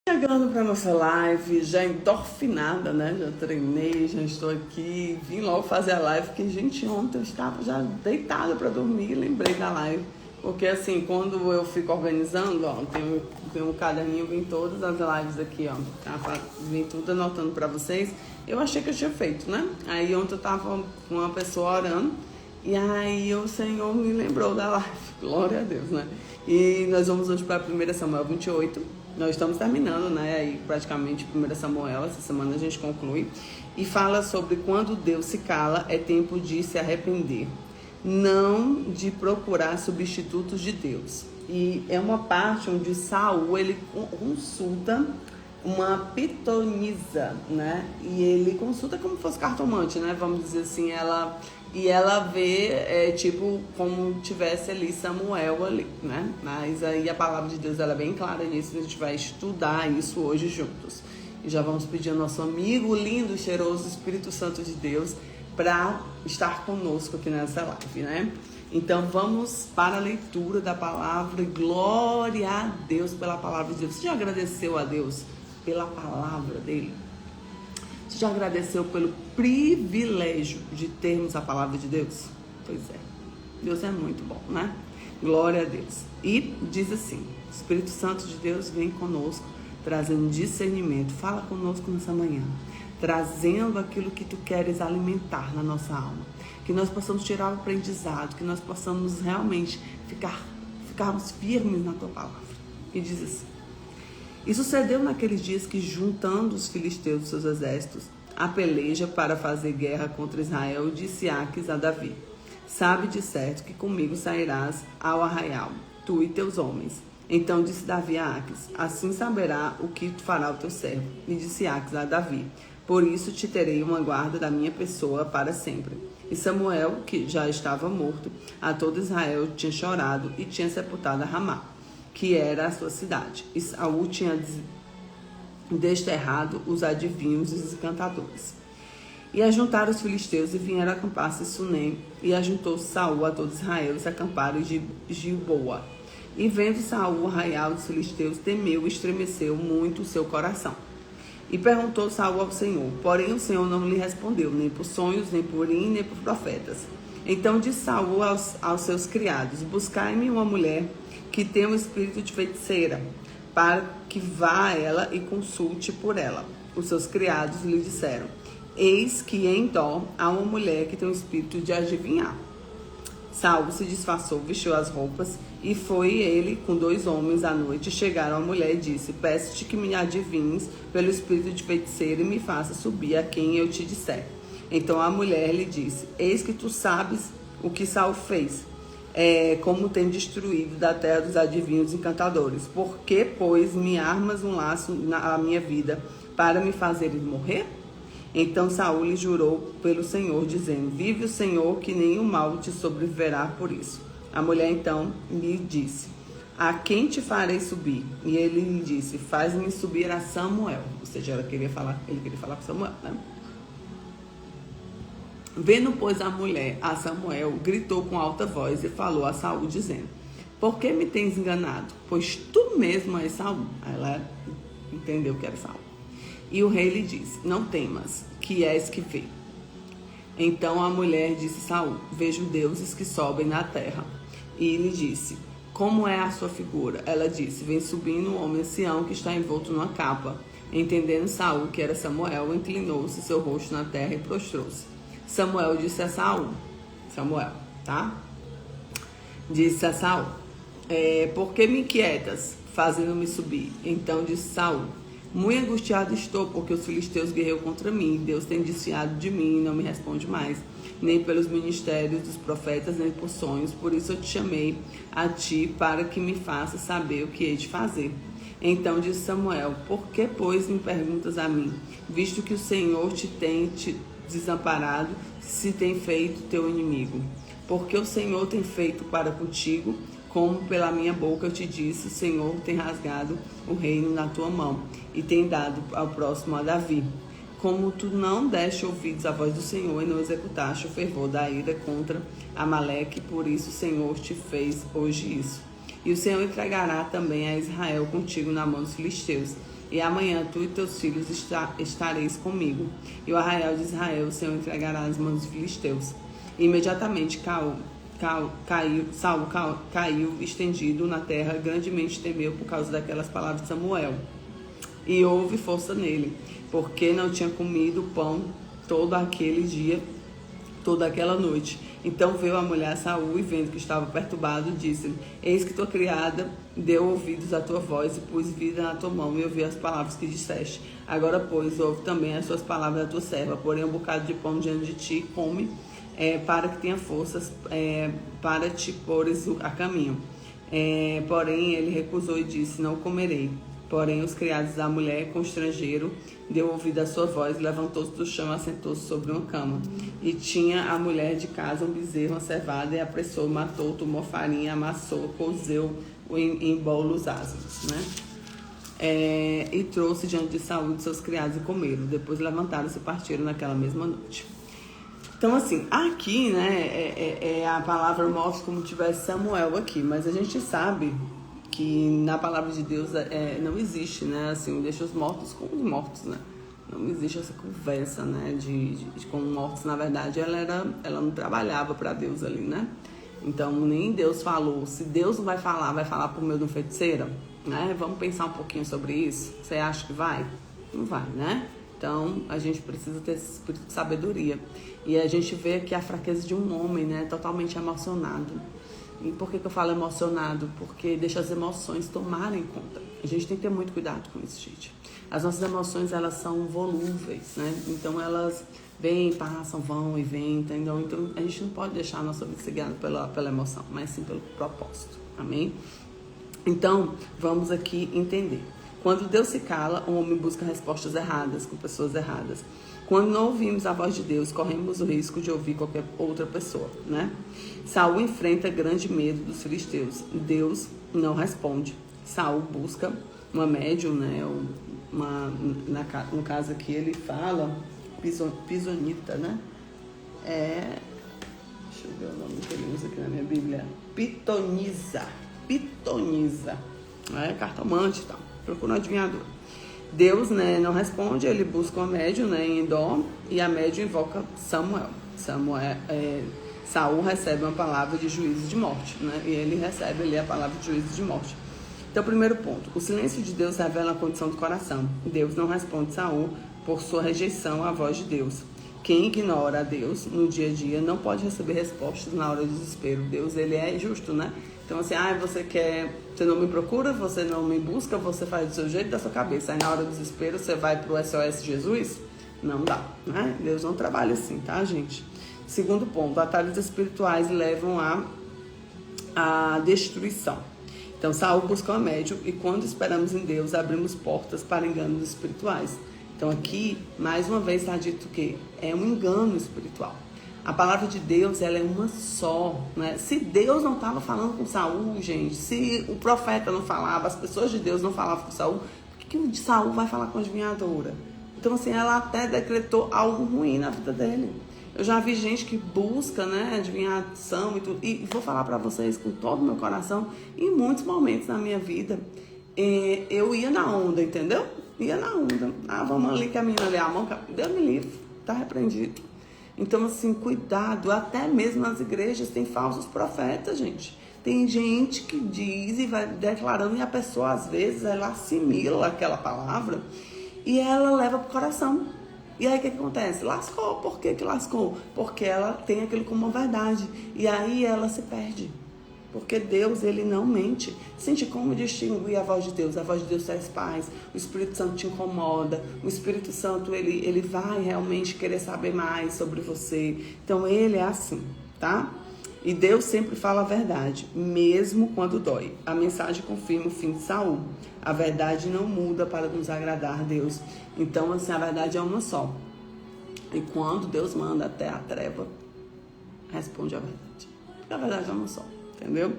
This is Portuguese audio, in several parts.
Chegando para nossa live, já endorfinada, né? Já treinei, já estou aqui. Vim logo fazer a live, porque, gente, ontem eu estava já deitada para dormir e lembrei da live. Porque, assim, quando eu fico organizando, ó, tenho um caderninho, vem todas as lives aqui, ó. Vim tudo anotando para vocês. Eu achei que eu tinha feito, né? Aí ontem eu estava com uma pessoa orando, e aí o Senhor me lembrou da live. Glória a Deus, né? E nós vamos hoje para 1 Samuel 28. Nós estamos terminando, né, aí praticamente 1 Samuel, essa semana a gente conclui, e fala sobre quando Deus se cala, é tempo de se arrepender, não de procurar substitutos de Deus. E é uma parte onde Saul, ele consulta uma pitonisa, né, e ele consulta como se fosse cartomante, né, vamos dizer assim, ela vê, tipo, como tivesse ali Samuel ali, né? Mas aí a palavra de Deus, ela é bem clara nisso, a gente vai estudar isso hoje juntos. E já vamos pedir ao nosso amigo lindo, cheiroso, Espírito Santo de Deus, para estar conosco aqui nessa live, né? Então vamos para a leitura da palavra. Glória a Deus pela palavra de Deus. Você já agradeceu a Deus pela palavra dele? Você já agradeceu pelo privilégio de termos a palavra de Deus? Pois é, Deus é muito bom, né? Glória a Deus. E diz assim: Espírito Santo de Deus vem conosco, trazendo discernimento. Fala conosco nessa manhã, trazendo aquilo que tu queres alimentar na nossa alma. Que nós possamos tirar o aprendizado, que nós possamos realmente ficarmos firmes na tua palavra. E diz assim: E sucedeu naqueles dias que, juntando os filisteus dos seus exércitos, a peleja para fazer guerra contra Israel, disse Aques a Davi: Sabe de certo que comigo sairás ao arraial, tu e teus homens. Então disse Davi a Aques: Assim saberá o que fará o teu servo. E disse Aques a Davi: Por isso te terei uma guarda da minha pessoa para sempre. E Samuel, que já estava morto, a todo Israel tinha chorado e tinha sepultado a Ramá, que era a sua cidade. E Saul tinha desterrado os adivinhos e os encantadores. E ajuntaram os filisteus e vieram acampar-se em Sunem. E ajuntou Saul a todo Israel e se acamparam em Gilboa. E vendo Saul o arraial dos filisteus, temeu e estremeceu muito o seu coração. E perguntou Saul ao Senhor, porém o Senhor não lhe respondeu, nem por sonhos, nem por urim, nem por profetas. Então disse Saul aos seus criados: Buscai-me uma mulher que tenha um espírito de feiticeira, para que vá a ela e consulte por ela. Os seus criados lhe disseram: Eis que em Dó há uma mulher que tem um espírito de adivinhar. Saul se disfarçou, vestiu as roupas, e foi ele com 2 homens à noite. Chegaram à mulher e disse: Peço-te que me adivinhes pelo espírito de feiticeira e me faça subir a quem eu te disser. Então a mulher lhe disse: Eis que tu sabes o que Saul fez, como tem destruído da terra dos adivinhos e encantadores. Por que, pois, me armas um laço na minha vida para me fazer morrer? Então Saul lhe jurou pelo Senhor, dizendo: Vive o Senhor, que nenhum mal te sobreviverá por isso. A mulher então lhe disse: A quem te farei subir? E ele lhe disse: Faz-me subir a Samuel. Ou seja, ele queria falar com Samuel, né? Vendo, pois, a mulher a Samuel, gritou com alta voz e falou a Saul, dizendo: Por que me tens enganado? Pois tu mesmo és Saul. Ela entendeu que era Saul. E o rei lhe disse: Não temas, que és que vê. Então a mulher disse a Saul: Vejo deuses que sobem na terra. E ele disse: Como é a sua figura? Ela disse: Vem subindo um homem ancião que está envolto numa capa. Entendendo Saul que era Samuel, inclinou-se seu rosto na terra e prostrou-se. Samuel disse a Saul: Samuel, tá? Disse a Saul: Por que me inquietas, fazendo-me subir? Então disse Saul: Muito angustiado estou, porque os filisteus guerreiam contra mim. Deus tem desfiado de mim e não me responde mais, nem pelos ministérios dos profetas, nem por sonhos. Por isso eu te chamei a ti, para que me faças saber o que hei de fazer. Então disse Samuel: Por que, pois, me perguntas a mim, visto que o Senhor te desamparado, se tem feito teu inimigo? Porque o Senhor tem feito para contigo, como pela minha boca eu te disse: o Senhor tem rasgado o reino na tua mão, e tem dado ao próximo a Davi. Como tu não deste ouvidos à voz do Senhor, e não executaste o fervor da ira contra Amaleque, por isso o Senhor te fez hoje isso. E o Senhor entregará também a Israel contigo na mão dos filisteus, E amanhã tu e teus filhos estareis comigo. E o arraial de Israel o Senhor entregará nas mãos dos filisteus. E imediatamente Saul caiu estendido na terra, grandemente temeu por causa daquelas palavras de Samuel. E houve força nele, porque não tinha comido pão todo aquele dia, toda aquela noite. Então veio a mulher a Saul, e vendo que estava perturbado, disse-lhe: Eis que tua criada deu ouvidos à tua voz, e pus vida na tua mão, e ouvi as palavras que disseste. Agora, pois, ouve também as suas palavras da tua serva, porém um bocado de pão diante de ti, come, para que tenha forças, para te pôres a caminho. Porém ele recusou e disse: Não comerei. Porém os criados da mulher, com o estrangeiro, deu ouvido à sua voz, levantou-se do chão, assentou-se sobre uma cama. E tinha a mulher de casa um bezerro, uma cevada, e apressou, matou, tomou farinha, amassou, cozeu em bolos ázimos, né? E trouxe diante de Saul de seus criados e comeram. Depois levantaram-se e partiram naquela mesma noite. Então, assim, aqui, né, a palavra mostra como tivesse Samuel aqui, mas a gente sabe que na palavra de Deus não existe, né, assim, deixa os mortos com os mortos, né, não existe essa conversa, né, de com mortos. Na verdade, ela não trabalhava para Deus ali, né, então nem Deus falou. Se Deus não vai falar por meio de uma feiticeira, né, vamos pensar um pouquinho sobre isso. Você acha que vai? Não vai, né? Então, a gente precisa ter esse espírito de sabedoria. E a gente vê aqui a fraqueza de um homem, né, totalmente emocionado. E por que eu falo emocionado? Porque deixa as emoções tomarem conta. A gente tem que ter muito cuidado com isso, gente. As nossas emoções, elas são volúveis, né? Então, elas vêm, passam, vão e vêm, entendeu? Então, a gente não pode deixar a nossa vida ser guiada pela emoção, mas sim pelo propósito. Amém? Então, vamos aqui entender. Quando Deus se cala, o homem busca respostas erradas, com pessoas erradas. Quando não ouvimos a voz de Deus, corremos o risco de ouvir qualquer outra pessoa, né? Saul enfrenta grande medo dos filisteus. Deus não responde. Saul busca uma médium, né? No caso aqui ele fala pisonita, né? Deixa eu ver o nome que ele usa aqui na minha Bíblia. Pitoniza. Cartomante e tal. Procura um adivinhador. Deus, né, não responde, ele busca uma médium, né, em Edom, e a médium invoca Samuel. Saul recebe uma palavra de juízo de morte, né, e ele recebe ali a palavra de juízo de morte. Então, primeiro ponto, o silêncio de Deus revela a condição do coração. Deus não responde Saul por sua rejeição à voz de Deus. Quem ignora a Deus no dia a dia não pode receber respostas na hora do desespero. Deus, ele é justo, né? Então, assim, você não me procura, você não me busca, você faz do seu jeito, da sua cabeça. Aí, na hora do desespero, você vai pro SOS Jesus? Não dá, né? Deus não trabalha assim, tá, gente? Segundo ponto, atalhos espirituais levam à destruição. Então, Saul busca uma médium, e quando esperamos em Deus, abrimos portas para enganos espirituais. Então, aqui, mais uma vez, está dito que é um engano espiritual. A palavra de Deus, ela é uma só, né? Se Deus não estava falando com Saul, gente, se o profeta não falava, as pessoas de Deus não falavam com Saul, por que o de Saul vai falar com a adivinhadora? Então, assim, ela até decretou algo ruim na vida dele. Eu já vi gente que busca, né, adivinhação e tudo. E vou falar para vocês com todo o meu coração, em muitos momentos na minha vida, eu ia na onda, entendeu? Ia na onda. Vamos ali que a menina lê a mão, Deus me livre, tá repreendido. Então, assim, cuidado. Até mesmo nas igrejas tem falsos profetas, gente. Tem gente que diz e vai declarando, e a pessoa, às vezes, ela assimila aquela palavra e ela leva pro coração. E aí, o que acontece? Lascou. Por que lascou? Porque ela tem aquilo como uma verdade. E aí, ela se perde. Porque Deus, ele não mente. Sente como distinguir a voz de Deus. A voz de Deus traz paz. O Espírito Santo te incomoda. O Espírito Santo, ele vai realmente querer saber mais sobre você. Então, ele é assim, tá? E Deus sempre fala a verdade, mesmo quando dói. A mensagem confirma o fim de Saul. A verdade não muda para nos agradar a Deus. Então, assim, a verdade é uma só. E quando Deus manda até a treva, responde a verdade. Porque a verdade é uma só. Entendeu?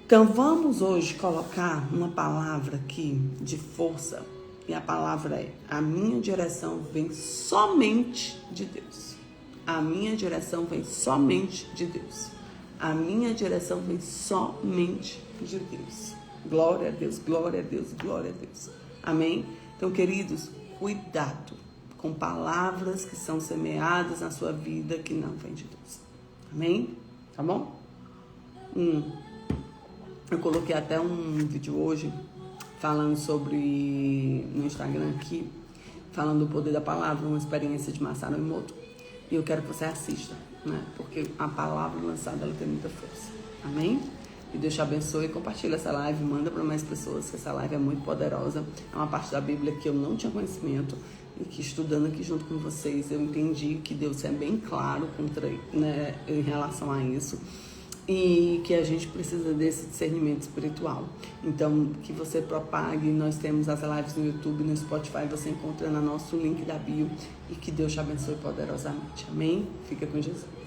Então, vamos hoje colocar uma palavra aqui de força. E a palavra é: a minha direção vem somente de Deus. A minha direção vem somente de Deus. A minha direção vem somente de Deus. Glória a Deus, glória a Deus, glória a Deus. Amém? Então, queridos, cuidado com palavras que são semeadas na sua vida que não vem de Deus. Amém? Tá bom? Eu coloquei até um vídeo hoje falando sobre, no Instagram aqui, falando do poder da palavra, uma experiência de Masaru Emoto. E eu quero que você assista, né? Porque a palavra lançada, ela tem muita força. Amém? E Deus te abençoe. Compartilha essa live, manda para mais pessoas, que essa live é muito poderosa. É uma parte da Bíblia que eu não tinha conhecimento e que, estudando aqui junto com vocês, eu entendi que Deus é bem claro né, em relação a isso. E que a gente precisa desse discernimento espiritual. Então, que você propague. Nós temos as lives no YouTube, no Spotify, você encontra no nosso link da bio. E que Deus te abençoe poderosamente. Amém? Fica com Jesus.